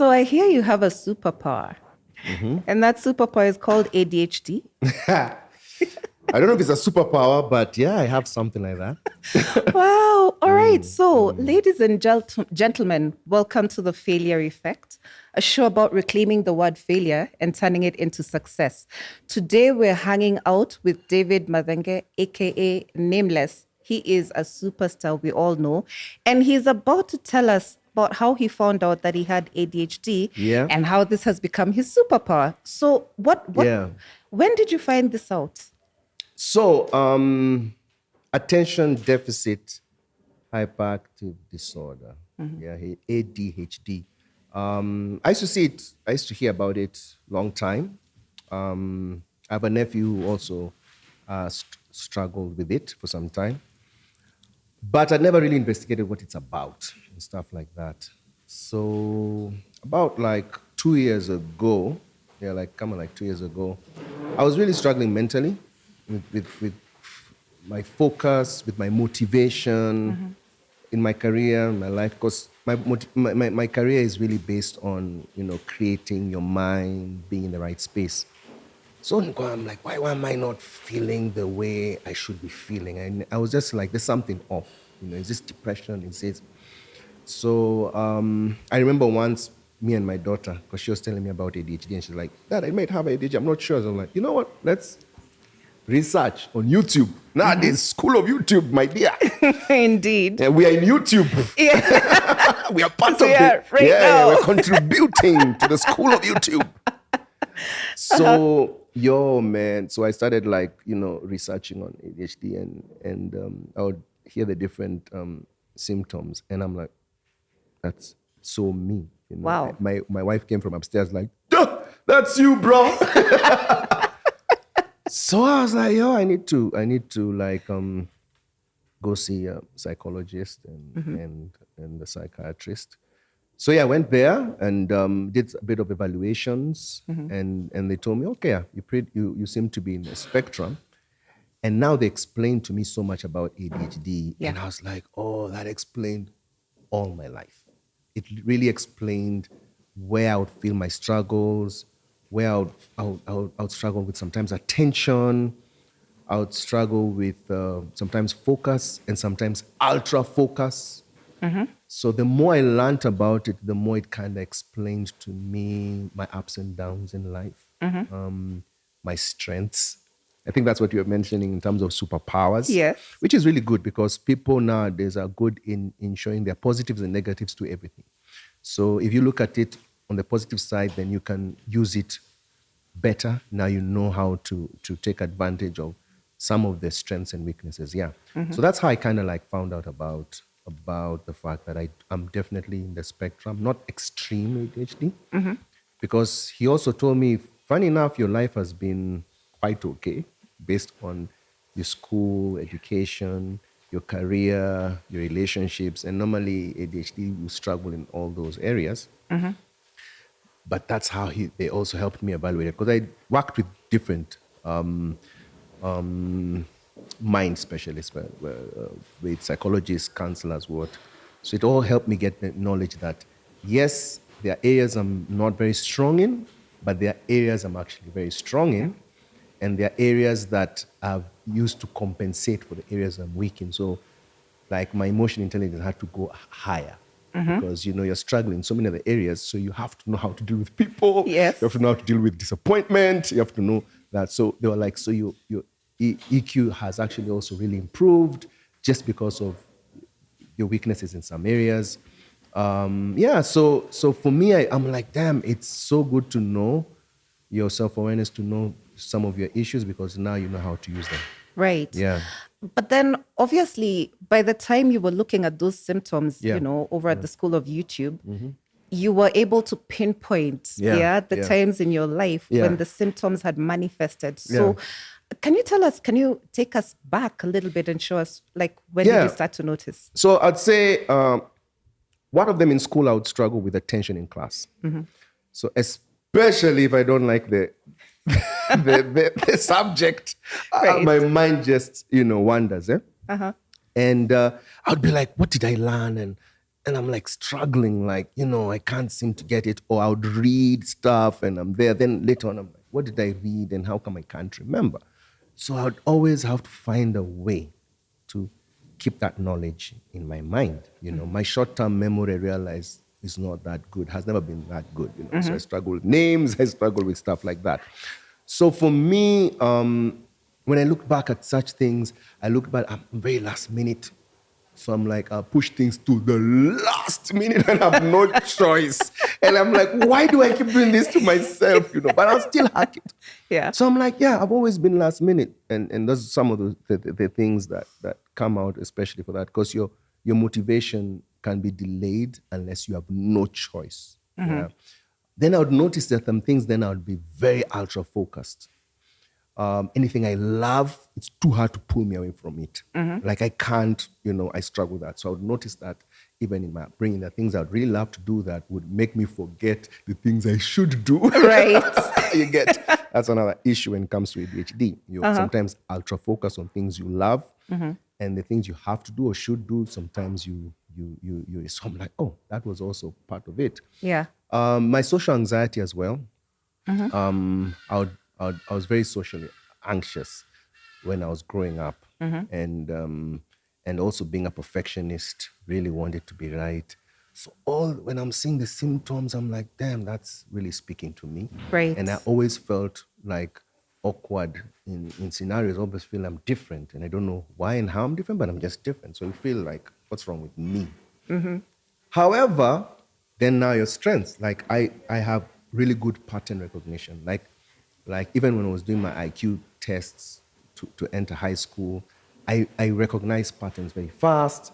So I hear you have a superpower, and that superpower is called ADHD. I don't know if it's a superpower, but yeah, I have something like that. Wow. All right. So, ladies and gentlemen, welcome to The Failure Effect, a show about reclaiming the word failure and turning it into success. Today, we're hanging out with David Madenge, aka Nameless. He is a superstar, we all know, and he's about to tell us about how he found out that he had ADHD Yeah. and how this has become his superpower. So, Yeah. when did you find this out? So, attention deficit hyperactive disorder. Yeah, ADHD. I used to see it. I used to hear about it long time. I have a nephew who also struggled with it for some time, but I never really investigated what it's about and stuff like that. So about like 2 years ago, like 2 years ago, I was really struggling mentally with my focus, with my motivation in my career, my life, because my career is really based on, creating your mind, being in the right space. So I'm like, why am I not feeling the way I should be feeling? And I was just like, there's something off. Is this depression? Is it? So I remember once me and my daughter, because she was telling me about ADHD, and she's like, Dad, I might have ADHD. I'm not sure. So I'm like, you know what? Let's research on YouTube. Nowadays, School of YouTube, my dear. Indeed. And we are in YouTube. Yeah. We are part So of yeah, it. right now. We're contributing to the School of YouTube. So, man. So I started researching on ADHD and I would hear the different symptoms, and I'm like, that's so me. Wow. My wife came from upstairs like, "Duh, that's you, bro." So I was like, I need to go see a psychologist and a psychiatrist. So yeah, I went there and did a bit of evaluations, and they told me, okay, you seem to be in a spectrum. And now they explained to me so much about ADHD, and I was like, oh, that explained all my life. It really explained where I would feel my struggles, where I would struggle with sometimes attention, I would struggle with sometimes focus and sometimes ultra focus. So the more I learned about it, the more it kind of explained to me my ups and downs in life, my strengths. I think that's what you were mentioning in terms of superpowers. Yes. Which is really good because people nowadays are good in showing their positives and negatives to everything. So if you look at it on the positive side, then you can use it better. Now you know how to take advantage of some of the strengths and weaknesses. Yeah. So that's how I kind of found out about the fact that I'm definitely in the spectrum, not extreme ADHD. Because he also told me, funny enough, your life has been quite okay based on your school, education, your career, your relationships, and normally ADHD will struggle in all those areas. But that's how they also helped me evaluate it, because I worked with different mind specialists, with psychologists, counselors, what. So it all helped me get the knowledge that, yes, there are areas I'm not very strong in, but there are areas I'm actually very strong in. And there are areas that I've used to compensate for the areas I'm weak in. So like my emotional intelligence had to go higher because, you're struggling in so many other areas. So you have to know how to deal with people. Yes. You have to know how to deal with disappointment. You have to know that. So they were like, so your EQ has actually also really improved just because of your weaknesses in some areas. So for me, I'm like, damn, it's so good to know your self-awareness, to know some of your issues, because now you know how to use them. Right. Yeah. But then obviously by the time you were looking at those symptoms, Yeah. over at the School of YouTube, you were able to pinpoint the times in your life when the symptoms had manifested. So can you take us back a little bit and show us when did you start to notice? So I'd say one of them in school, I would struggle with attention in class. So especially if I don't like the subject, Right. my mind just, wanders. And I'd be like, what did I learn? And and I'm like struggling, like, I can't seem to get it. Or I would read stuff and I'm there. Then later on, I'm like, what did I read and how come I can't remember? So I would always have to find a way to keep that knowledge in my mind. My short-term memory, I realized, is not that good, has never been that good. So I struggle with names, I struggle with stuff like that. So for me, when I look back at such things, I look back, I'm very last minute. So I'm like, I'll push things to the last minute and I have no choice. And I'm like, why do I keep doing this to myself? But I'll still hack it. Yeah. So I'm like, I've always been last minute. And those are some of the things that come out, especially for that, because your motivation can be delayed unless you have no choice. Yeah. Then I would notice that some things, then I would be very ultra focused. Anything I love, it's too hard to pull me away from it. Like I can't, I struggle with that. So I would notice that even in my bringing the things I'd really love to do that would make me forget the things I should do. Right. You get, that's another issue when it comes to ADHD. You're sometimes ultra focused on things you love, and the things you have to do or should do, sometimes you so I'm like, oh, that was also part of it. Yeah. My social anxiety as well. I was very socially anxious when I was growing up, and also being a perfectionist, really wanted to be right. So when I'm seeing the symptoms, I'm like, damn, that's really speaking to me. Right. And I always felt like awkward in scenarios. I always feel I'm different, and I don't know why and how I'm different, but I'm just different. So you feel like, what's wrong with me? However, then now your strengths, like I have really good pattern recognition. Like even when I was doing my IQ tests to enter high school, I recognize patterns very fast.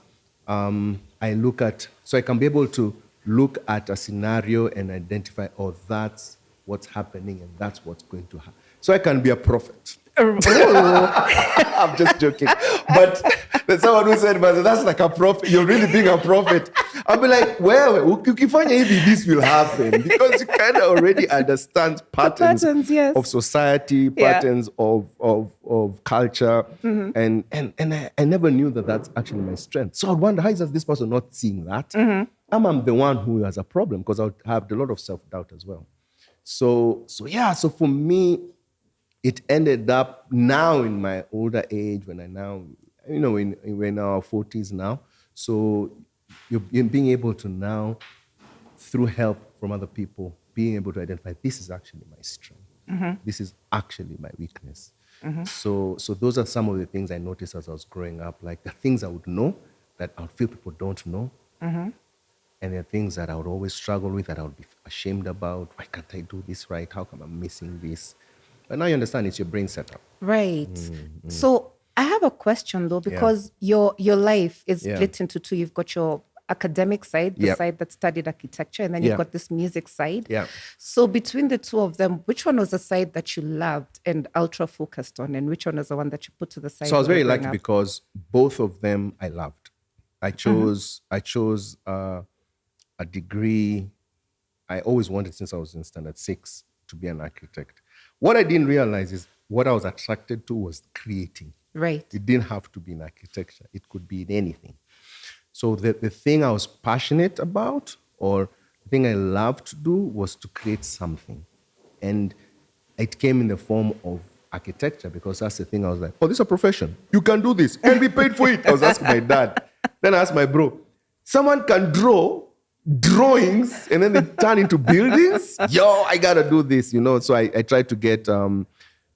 So I can be able to look at a scenario and identify, oh, that's what's happening and that's what's going to happen. So I can be a prophet. I'm just joking. But there's someone who said, but that's like a prophet. You're really being a prophet. I'll be like, well, this will happen, because you kind of already understand patterns yes. of society, patterns of culture. And I never knew that that's actually my strength. So I wonder, how is this person not seeing that? I'm the one who has a problem, because I would have a lot of self-doubt as well. So for me, it ended up now in my older age, when I now, we're in our 40s now. So you're being able to now, through help from other people, being able to identify, this is actually my strength. This is actually my weakness. So those are some of the things I noticed as I was growing up, like the things I would know that I would feel people don't know. And there are things that I would always struggle with, that I would be ashamed about. Why can't I do this right? How come I'm missing this? But now you understand, it's your brain setup. Right. So I have a question though, because your life is split into two. You've got your academic side, the side that studied architecture, and then you've got this music side. Yeah. So between the two of them, which one was the side that you loved and ultra focused on, and which one was the one that you put to the side? So I was very lucky because both of them I loved. I chose a degree I always wanted since I was in standard 6 to be an architect. What I didn't realize is what I was attracted to was creating. Right. It didn't have to be in architecture. It could be in anything. So the thing I was passionate about, or the thing I loved to do, was to create something. And it came in the form of architecture, because that's the thing. I was like, oh, this is a profession. You can do this and be paid for it. I was asking my dad. Then I asked my bro, someone can draw drawings and then they turn into buildings? Yo, I got to do this, So I tried to get, to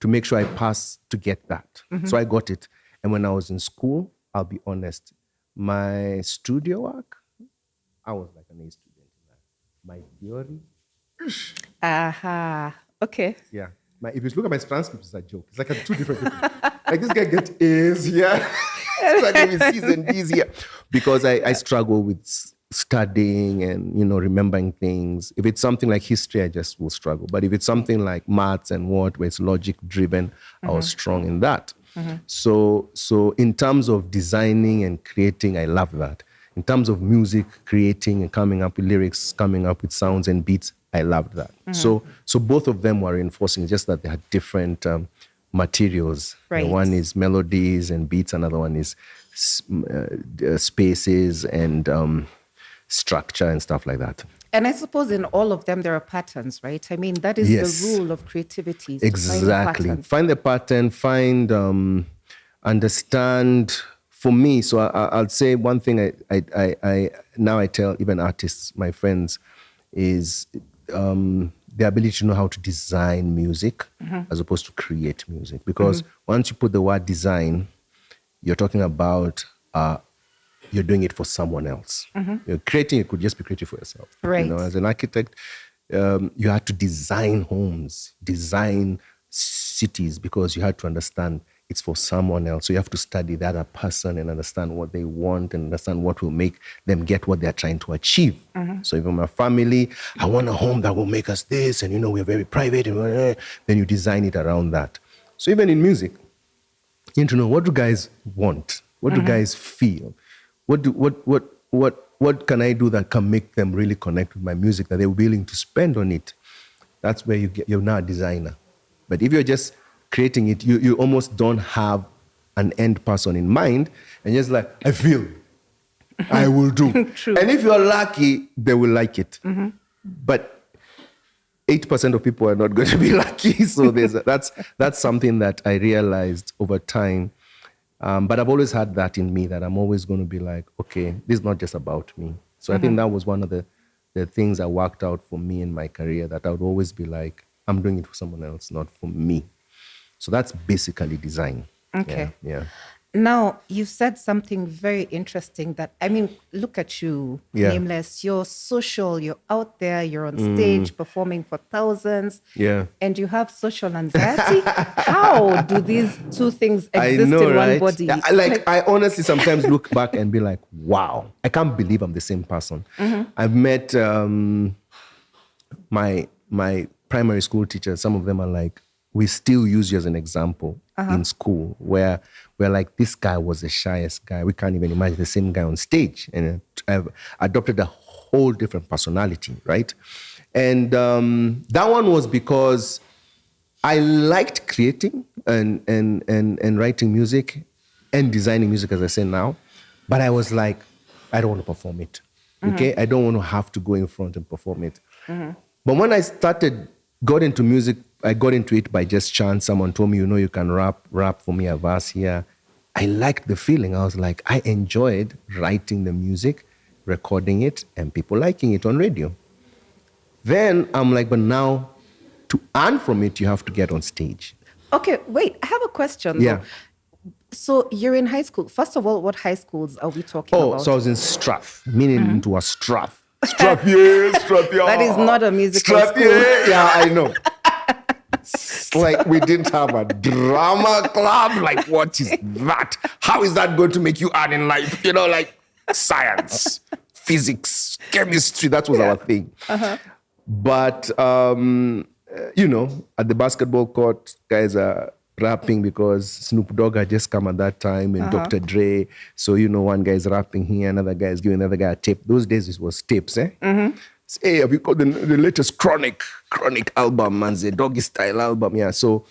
make sure I pass to get that. So I got it. And when I was in school, I'll be honest, my studio work, I was like an A student. My theory. Okay. Yeah. If you look at my transcript, it's a joke. It's like two different people. Like this guy gets A's here. Struggling with C's and D's here. Because I struggle with studying and, remembering things. If it's something like history, I just will struggle. But if it's something like maths and where it's logic driven, I was strong in that. So in terms of designing and creating, I love that. In terms of music, creating and coming up with lyrics, coming up with sounds and beats, I loved that. So both of them were reinforcing, just that they had different materials. Right. One is melodies and beats, another one is spaces and structure and stuff like that. And I suppose in all of them, there are patterns, right? I mean, that is the rule of creativity. Exactly. Find the pattern, understand. For me, so I'll say one thing I now I tell even artists, my friends, is the ability to know how to design music as opposed to create music. Because once you put the word design, you're talking about you're doing it for someone else. You're creating, you could just be creative for yourself. Right. You know, as an architect, you had to design homes, design cities, because you had to understand it's for someone else. So you have to study the other person and understand what they want and understand what will make them get what they're trying to achieve. So even my family, I want a home that will make us this, and we're very private, and then you design it around that. So even in music, you need to know, what do guys want? What do guys feel? What can I do that can make them really connect with my music, that they're willing to spend on it? That's where you're now a designer. But if you're just creating it, you almost don't have an end person in mind, and just like, I feel, I will do. True. And if you're lucky, they will like it. But 8% of people are not going to be lucky. So that's something that I realized over time. But I've always had that in me, that I'm always going to be like, okay, this is not just about me. So I think that was one of the things that worked out for me in my career, that I would always be like, I'm doing it for someone else, not for me. So that's basically design. Okay. Yeah. Now, you said something very interesting that, I mean, look at you, Nameless. You're social, you're out there, you're on stage performing for thousands. Yeah. And you have social anxiety. How do these two things exist I know, in right? one body? Yeah, like, I honestly sometimes look back and be like, wow, I can't believe I'm the same person. I've met my primary school teachers. Some of them are like, we still use you as an example in school, where we're like, this guy was the shyest guy. We can't even imagine the same guy on stage. And I've adopted a whole different personality, right? And that one was because I liked creating and writing music and designing music, as I say now. But I was like, I don't want to perform it. Okay? I don't want to have to go in front and perform it. But when I got into music, I got into it by just chance. Someone told me, you can rap for me a verse here. I liked the feeling. I was like, I enjoyed writing the music, recording it, and people liking it on radio. Then I'm like, but now to earn from it, you have to get on stage. Okay, wait, I have a question. Yeah. Though. So you're in high school. First of all, what high schools are we talking about? So I was in Strath, meaning into a Strath. Strath, yeah, Strath, yeah. That is not a musical Strath, school. yeah, I know. Like, we didn't have a drama club. Like, what is that? How is that going to make you earn in life? Like science, physics, chemistry. That was our thing. But, at the basketball court, guys are rapping because Snoop Dogg had just come at that time, and Dr. Dre. So, one guy is rapping here, another guy is giving another guy a tape. Those days it was tapes, eh? Hey, have you got the latest Chronic album, man, the Doggy Style album? Yeah. So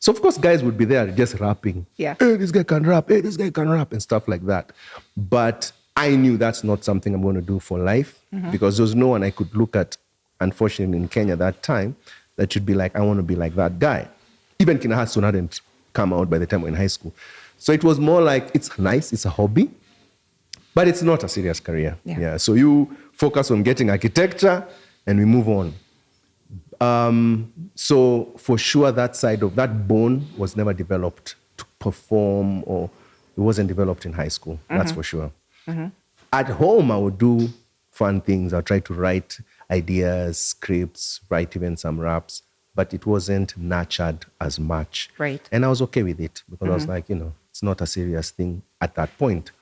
of course, guys would be there just rapping. Yeah. Hey, this guy can rap. Hey, this guy can rap, and stuff like that. But I knew that's not something I'm going to do for life, because there was no one I could look at, unfortunately, in Kenya that time, that should be like, I want to be like that guy. Even Kina Hasson hadn't come out by the time we were in high school. So it was more like, it's nice, it's a hobby, but it's not a serious career. Yeah. So you focus on getting architecture and we move on. So for sure, that side of that bone was never developed to perform, or it wasn't developed in high school. That's for sure. At home, I would do fun things. I'll try to write ideas, scripts, write even some raps, but it wasn't nurtured as much. Right. And I was okay with it, because I was like, it's not a serious thing at that point.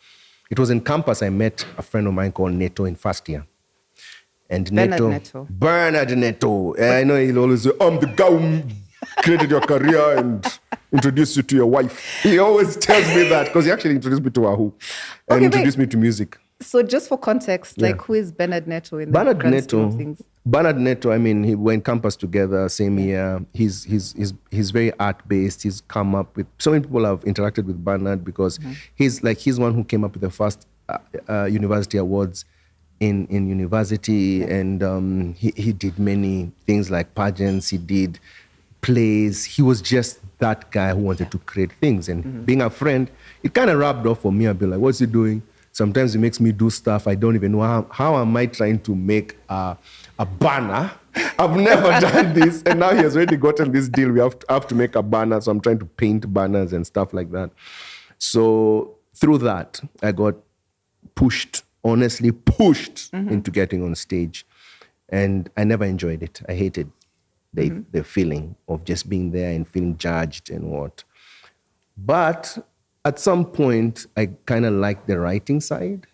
It was in campus I met a friend of mine called Neto in first year. And Bernard Neto. I know he'll always say, I'm the guy who created your career and introduced you to your wife. He always tells me that, because he actually introduced me to Wahu and introduced me to music. So just for context, like, who is Bernard Neto in the grand scheme of things? Bernard Neto, I mean, we were in campus together, same year. He's very art-based. He's come up with, so many people have interacted with Bernard, because he's one who came up with the first university awards in university, and he did many things like pageants. He did plays. He was just that guy who wanted to create things. And being a friend, it kind of rubbed off for me. I'd be like, what's he doing? Sometimes he makes me do stuff I don't even know. How am I trying to make a banner? I've never done this. And now he has already gotten this deal. We have to make a banner. So I'm trying to paint banners and stuff like that. So through that, I got honestly pushed into getting on stage. And I never enjoyed it. I hated the feeling of just being there and feeling judged and what. But at some point, I kind of liked the writing side.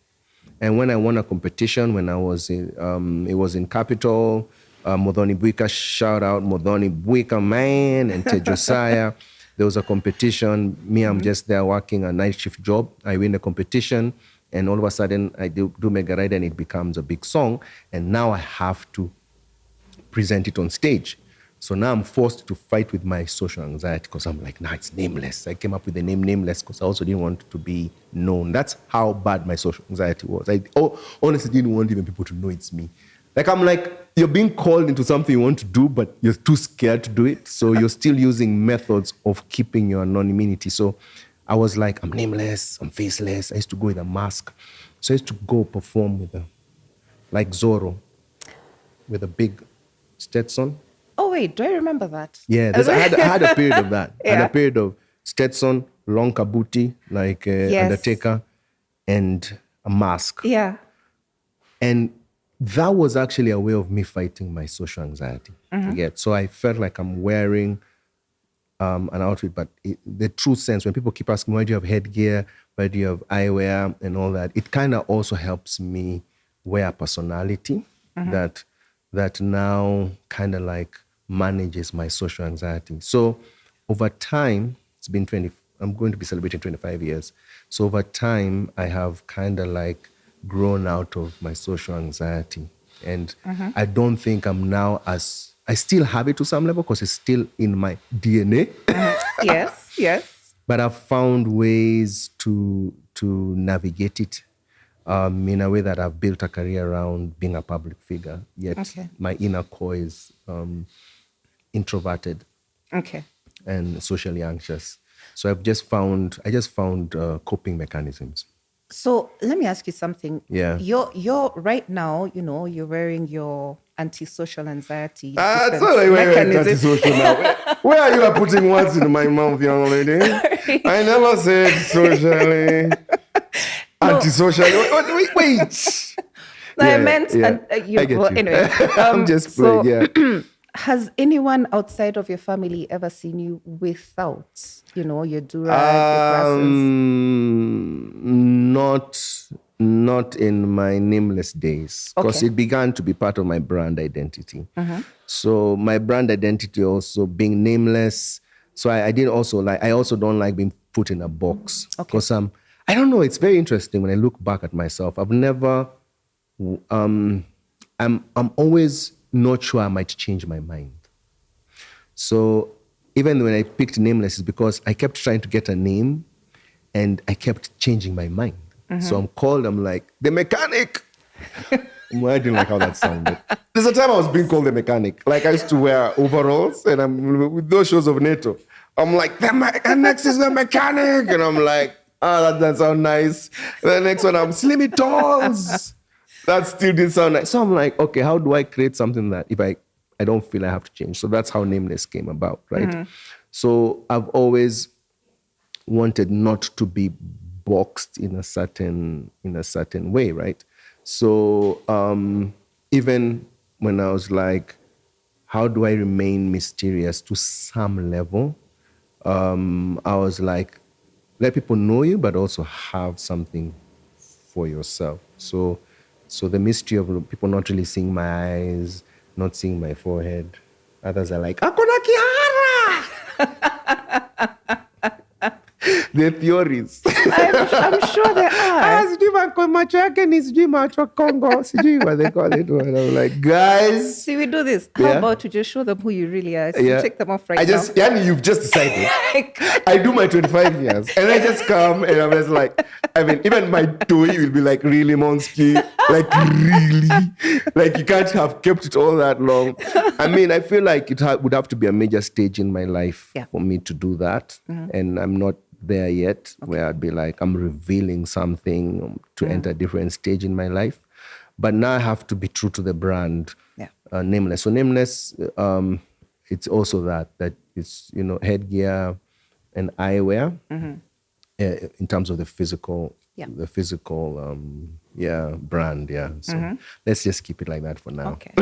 And when I won a competition, when I was it was in Capital, Modoni Buika, shout out Modoni Buika, man, and Ted Josiah. There was a competition. Me, I'm just there working a night shift job. I win the competition, and all of a sudden, I do Megarider, and it becomes a big song. And now I have to present it on stage. So now I'm forced to fight with my social anxiety because I'm like, nah, it's Nameless. I came up with the name Nameless because I also didn't want to be known. That's how bad my social anxiety was. I honestly didn't want even people to know it's me. Like, I'm like, you're being called into something you want to do, but you're too scared to do it. So you're still using methods of keeping your anonymity. So I was like, I'm nameless, I'm faceless. I used to go with a mask. So I used to go perform with like Zorro, with a big Stetson. Oh, wait, do I remember that? Yeah, I had a period of that. Yeah. I had a period of Stetson, long kabuti, like Yes. Undertaker, and a mask. Yeah. And that was actually a way of me fighting my social anxiety. So I felt like I'm wearing an outfit, but the true sense, when people keep asking, why do you have headgear? Why do you have eyewear and all that? It kind of also helps me wear a personality that now kind of like manages my social anxiety. So over time, I'm going to be celebrating 25 years. So over time, I have kind of like grown out of my social anxiety. And I don't think I'm now I still have it to some level because it's still in my DNA. Yes. But I've found ways to navigate it in a way that I've built a career around being a public figure. Yet my inner core is introverted and socially anxious. So I just found coping mechanisms. So let me ask you something. Yeah. You're right now, you're wearing your antisocial anxiety. It's not like we're antisocial now. Where are you putting words in my mouth, young lady? Sorry. I never said socially. Antisocial. Wait. I meant, I get you. Anyway. I'm just playing, yeah. Has anyone outside of your family ever seen you without, your durag, your glasses? Not in my Nameless days, because it began to be part of my brand identity. So my brand identity also being nameless. So I did also I also don't like being put in a box because I don't know. It's very interesting when I look back at myself. I've never. I'm always not sure I might change my mind. So even when I picked Nameless, it's because I kept trying to get a name and I kept changing my mind. So I'm like, the mechanic. I didn't like how that sounded. There's a time I was being called the mechanic. Like I used to wear overalls and I'm with those shows of NATO. I'm like, the next is the mechanic. And I'm like, that doesn't sound nice. The next one, I'm Slimmy Talls. That still didn't sound nice. So I'm like, okay, how do I create something that if I don't feel I have to change? So that's how Nameless came about, right? So I've always wanted not to be boxed in a certain way, right? So even when I was like, how do I remain mysterious to some level? I was like, let people know you, but also have something for yourself. So the mystery of people not really seeing my eyes, not seeing my forehead. Others are like, Akona Kihara! the theories. I'm sure there are. Macho yake ni sijui macho Congo, sijui what they call it. And I'm like, guys. See, we do this. How about you just show them who you really are? So you take them off right now. Yani, you've just decided. I do my 25 years and I just come and I'm just like, I mean, even my toy will be like, really, Monsky? Like, really? Like, you can't have kept it all that long. I mean, I feel like it would have to be a major stage in my life for me to do that. And I'm not there yet, where I'd be like, I'm revealing something to enter a different stage in my life. But now I have to be true to the brand, Nameless. So Nameless, it's also that it's, headgear and eyewear in terms of the physical brand. So let's just keep it like that for now. Okay.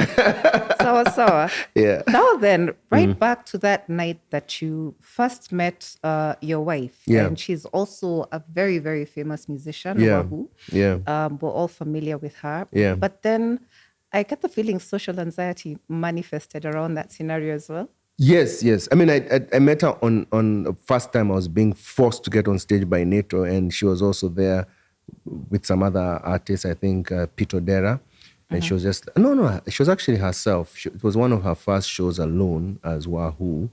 Sawa. Yeah. Now then, back to that night that you first met your wife. Yeah. And she's also a very, very famous musician, Yeah. Wahu. Yeah. We're all familiar with her. Yeah. But then I get the feeling social anxiety manifested around that scenario as well. Yes. I mean, I met her on the first time I was being forced to get on stage by NATO, and she was also there with some other artists, I think Pt1. And she was just, no, she was actually herself. It was one of her first shows alone as Wahu.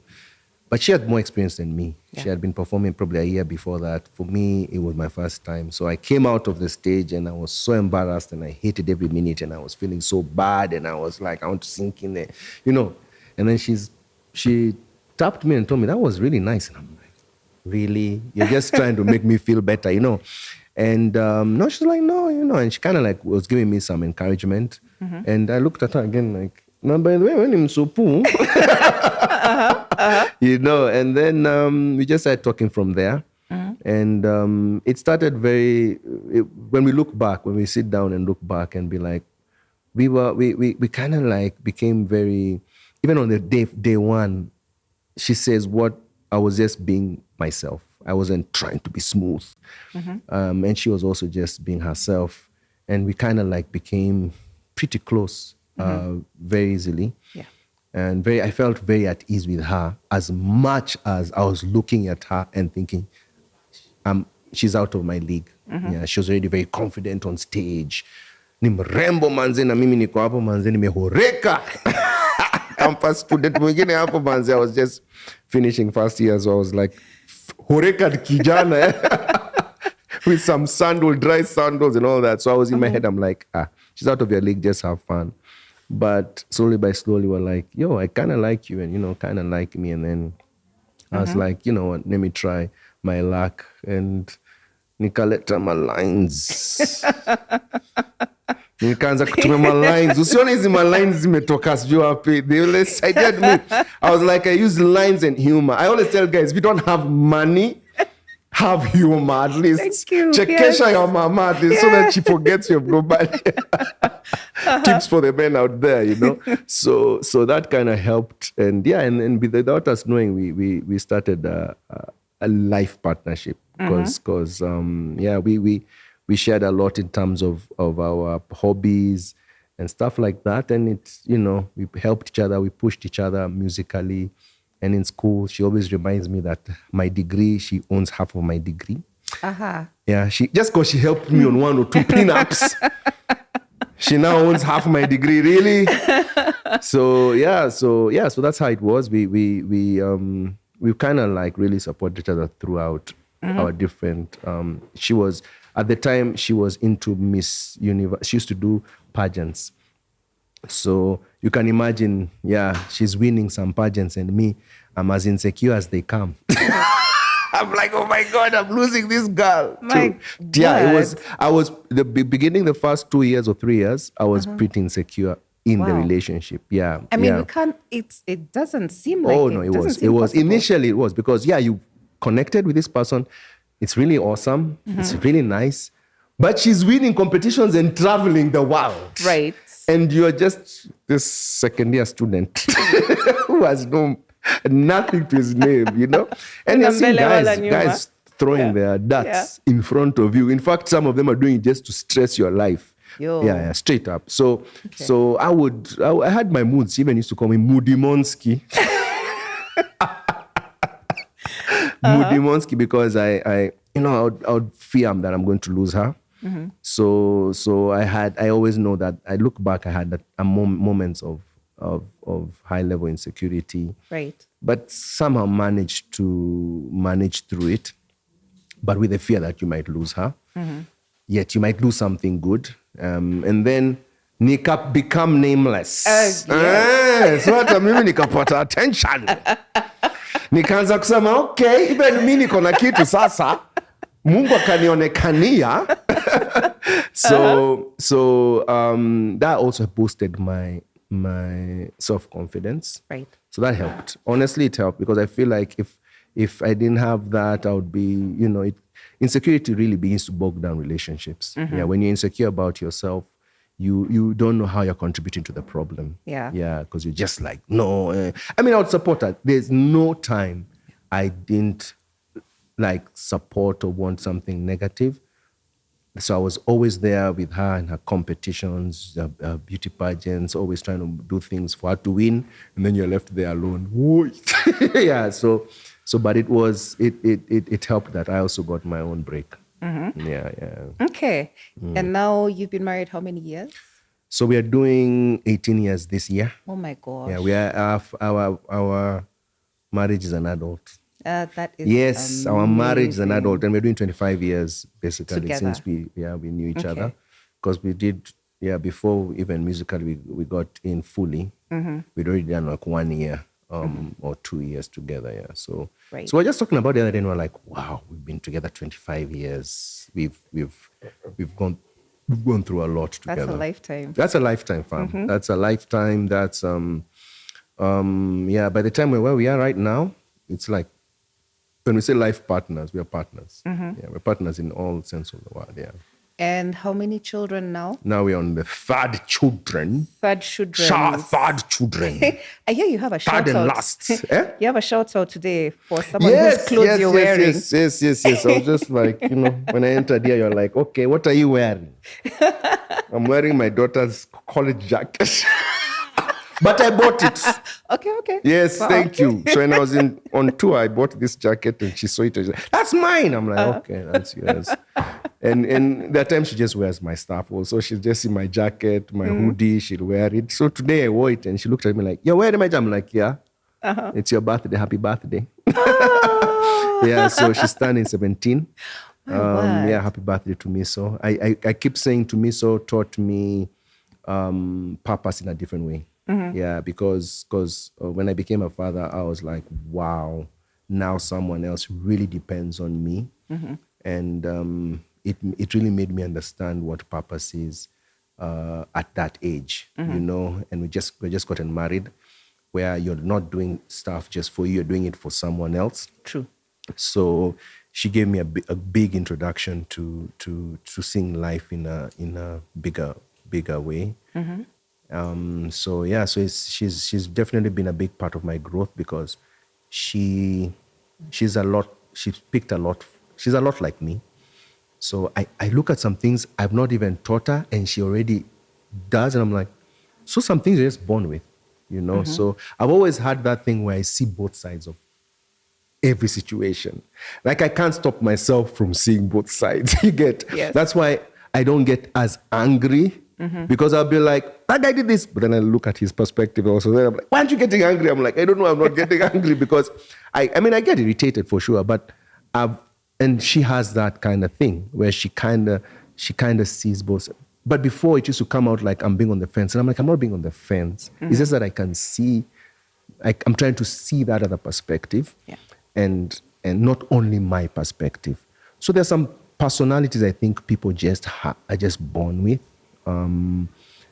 But she had more experience than me. Yeah. She had been performing probably a year before that. For me, it was my first time. So I came out of the stage and I was so embarrassed and I hated every minute and I was feeling so bad and I was like, I want to sink in there, And then she tapped me and told me, that was really nice. And I'm like, really? You're just trying to make me feel better, And no, she's like, no, and she kind of like was giving me some encouragement. And I looked at her again like, no, by the way, when I'm so poor. And then we just started talking from there. And it started when we look back, when we sit down and look back and be like, we kind of like became very, even on the day one, she says what I was just being myself. I wasn't trying to be smooth. And she was also just being herself. And we kind of like became pretty close very easily. Yeah. And I felt very at ease with her, as much as I was looking at her and thinking, she's out of my league. Yeah, she was already very confident on stage. Ni mrembo manze na mimi niko hapo manze nimehoreka. Campus student mwingine hapo manze, I was just finishing first year, so I was like, horeka kijana with some dry sandals and all that. So I was in my head, I'm like, she's out of your league, just have fun. But slowly by slowly, we're like, yo, I kind of like you and, kind of like me. And then I was like, you know what, let me try my luck. And nikaleta my lines. Nikaanza kutumia my lines. Usione hizi my lines zimetoka sijui wapi. They always sided me. I was like, I use lines and humor. I always tell guys, if you don't have money, have humor at least. Thank you. Chekesha your mama at least so that she forgets your global. Tips for the men out there, So that kind of helped. And and without us knowing, we started a life partnership because we shared a lot in terms of our hobbies and stuff like that. And it's, we helped each other, we pushed each other musically. And in school, she always reminds me that my degree, she owns half of my degree. Yeah, just because she helped me on 1 or 2 pinups, she now owns half my degree, really? So that's how it was. We kind of like really supported each other throughout our different, at the time, she was into Miss Universe. She used to do pageants. So you can imagine, she's winning some pageants and me, I'm as insecure as they come. I'm like, oh my God, I'm losing this girl. I was beginning the first 2 years or 3 years, I was pretty insecure in the relationship. Yeah. I mean, it doesn't seem like it. It was. Initially it was because, you connected with this person. It's really awesome. It's really nice. But she's winning competitions and traveling the world. Right. And you're just this second-year student who has nothing to his name, And you're seeing guys throwing their darts in front of you. In fact, some of them are doing it just to stress your life. Yeah, straight up. So I had my moods. She even used to call me Moody Monsky. Moody Monsky, because I I would fear that I'm going to lose her. So I always know that I look back, I had moments of high level insecurity. Right. But somehow managed to manage through it, but with the fear that you might lose her. Yet you might lose something good. And then become nameless. So hata mimi nikapata attention. Nikaanza kusema okay, even mimi niko na kitu sasa. Mungu akanionekania. So that also boosted my self-confidence. Right. So that helped. Honestly, it helped, because I feel like if I didn't have that, I would be, insecurity really begins to bog down relationships. Yeah, when you're insecure about yourself, you don't know how you're contributing to the problem. Yeah. Yeah, because you're just like, no. I would support her. There's no time I didn't support or want something negative. So I was always there with her in her competitions, beauty pageants, always trying to do things for her to win, and then you're left there alone. Yeah. But it helped that I also got my own break. Yeah. Okay. And now you've been married how many years? So we are doing 18 years this year. Oh my gosh. Yeah, we are our marriage is an adult. That is yes, our marriage is an amazing. adult, and we're doing 25 years basically Together. since we knew each Okay. other, because we did before even musically we got in fully. We'd already done like 1 year or 2 years together. Yeah, so Right. so we're just talking about the other day, and we're like, wow, we've been together 25 years. We've gone through a lot together. That's a lifetime. That's a lifetime, fam. That's a lifetime. That's by the time we're where we are right now, it's like, when we say life partners, we are partners. Yeah, we're partners in all sense of the word. Yeah. And how many children now? Now we're on the third children. Third children. Third children. I hear you have a shout Third and out. last. Eh? You have a shout out today for someone whose clothes you're wearing. Yes. I was just like, when I entered here, you're like, okay, what are you wearing? I'm wearing my daughter's college jacket. But I bought it. Okay. Yes, Wow. thank you. So when I was on tour, I bought this jacket and she saw it. And she said, that's mine. I'm like, okay, that's yours. And that time she just wears my stuff also. She'll just see my jacket, my hoodie, she'll wear it. So today I wore it and she looked at me like, you're wearing my jacket? I'm like, yeah. It's your birthday. Happy birthday. Yeah, so she's turning 17. Yeah, happy birthday to Miso. I keep saying to Miso taught me purpose in a different way. Yeah, because when I became a father, I was like, wow, now someone else really depends on me. And it really made me understand what purpose is at that age, and we just gotten married, where you're not doing stuff just for you, you're doing it for someone else. True. So she gave me a big introduction to seeing life in a bigger way. So she's definitely been a big part of my growth, because she's a lot like me. So I look at some things I've not even taught her and she already does, and I'm like, so some things you're just born with, So I've always had that thing where I see both sides of every situation. Like, I can't stop myself from seeing both sides. You get? Yes. That's why I don't get as angry, because I'll be like, that guy did this. But then I look at his perspective also. Then I'm like, why aren't you getting angry? I'm like, I don't know. I'm not getting angry, because I get irritated for sure. But and she has that kind of thing where she kind of sees both. But before, it used to come out like I'm being on the fence. And I'm like, I'm not being on the fence. It's just that I can see, I'm trying to see that other perspective. Yeah. And not only my perspective. So there's some personalities I think people just are just born with. And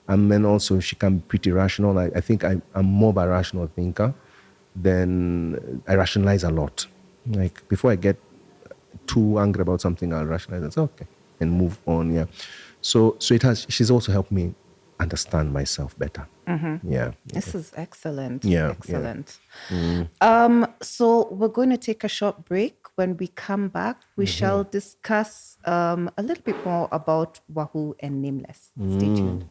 then also she can be pretty rational. I think I'm more of a rational thinker. Then I rationalize a lot. Like, before I get too angry about something, I'll rationalize and say, okay, and move on. Yeah. So she's also helped me understand myself better. Yeah. This is excellent. Yeah, Excellent. So we're going to take a short break. When we come back, we shall discuss a little bit more about Wahu and Nameless. Stay tuned.